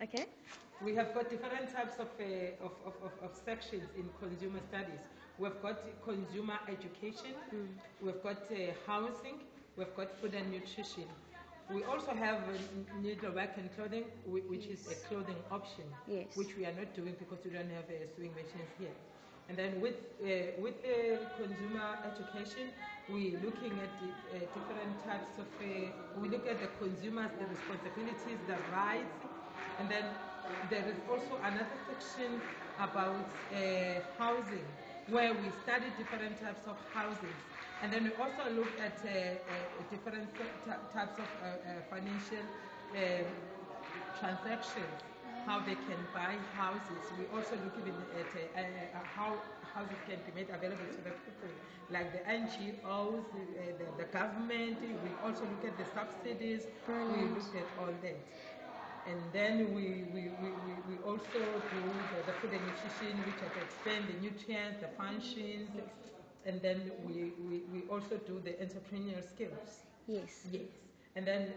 Okay. We have got different types of sections in consumer studies. We've got consumer education, we've got housing, we've got food and nutrition. We also have needlework and clothing, which is a clothing option, which we are not doing because we don't have sewing machines here. And then with consumer education, we're looking at different types of, we look at the consumers, the responsibilities, the rights, and then there is also another section about housing, where we study different types of houses. And then we also look at different types of financial transactions, how they can buy houses. We also look at how houses can be made available to the people, like the NGOs, the government. We also look at the subsidies. We look at all that. And then we also do the food and nutrition, which I can explain the nutrients, the functions, and then we also do the entrepreneurial skills. Yes. Yes. And then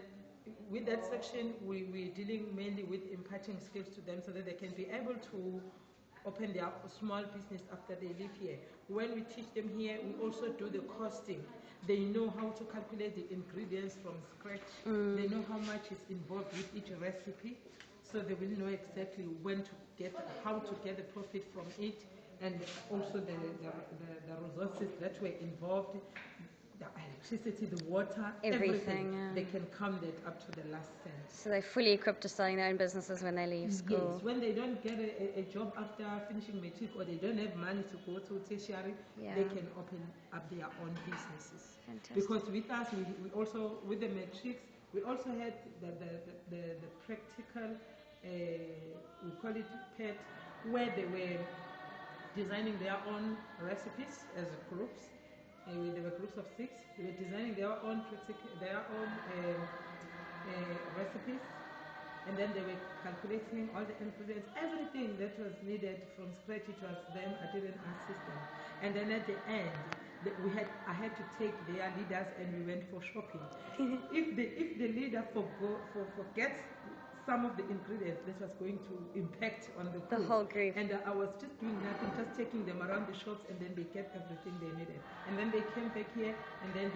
with that section, we're dealing mainly with imparting skills to them so that they can be able to open their small business after they live here. When we teach them here, we also do the costing. They know how to calculate the ingredients from scratch. They know how much is involved with each recipe, so they will know exactly how to get the profit from it, and also the resources that were involved, the electricity, the water, everything. Yeah. They can count that up to the last cent. So they're fully equipped to starting their own businesses when they leave school. Yes, when they don't get a job after finishing matric, or they don't have money to go to tertiary, they can open up their own businesses. Fantastic. Because with us, we also, with the matrics, we also had the practical, we call it PET, where they were designing their own recipes as groups. There were groups of 6. They were designing their own recipes, and then they were calculating all the ingredients, everything that was needed from scratch. It was them. I didn't assist them. And then at the end, I had to take their leaders, and we went for shopping. If the leader forgets some of the ingredients, that was going to impact on the whole group. And I was just doing nothing, just taking them around the shops, and then they get everything they needed. And then they came back here, and then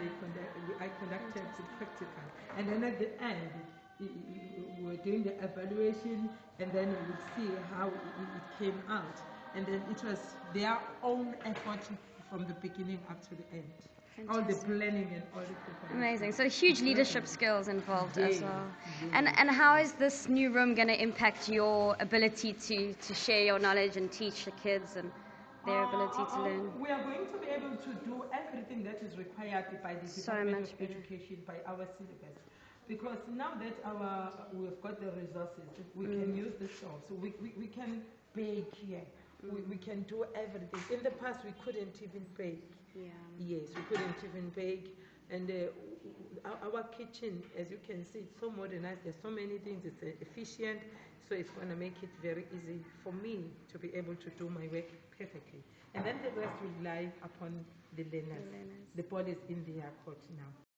I conducted the practical. And then at the end, we were doing the evaluation, and then we would see how it came out. And then it was their own effort from the beginning up to the end. Fantastic. All the planning and all the preparation. Amazing. So huge leadership skills involved as well. And how is this new room going to impact your ability to share your knowledge and teach the kids and their ability to learn? We are going to be able to do everything that is required by the Department of Education, by our syllabus. Because now that we've got the resources, we can use the stove. So we can bake here. We can do everything. In the past, we couldn't even bake. Yes, we couldn't even bake. And our kitchen, as you can see, it's so modernized. There's so many things. It's efficient. So it's going to make it very easy for me to be able to do my work perfectly. And then the rest will lie upon the learners. The ball is in their court now.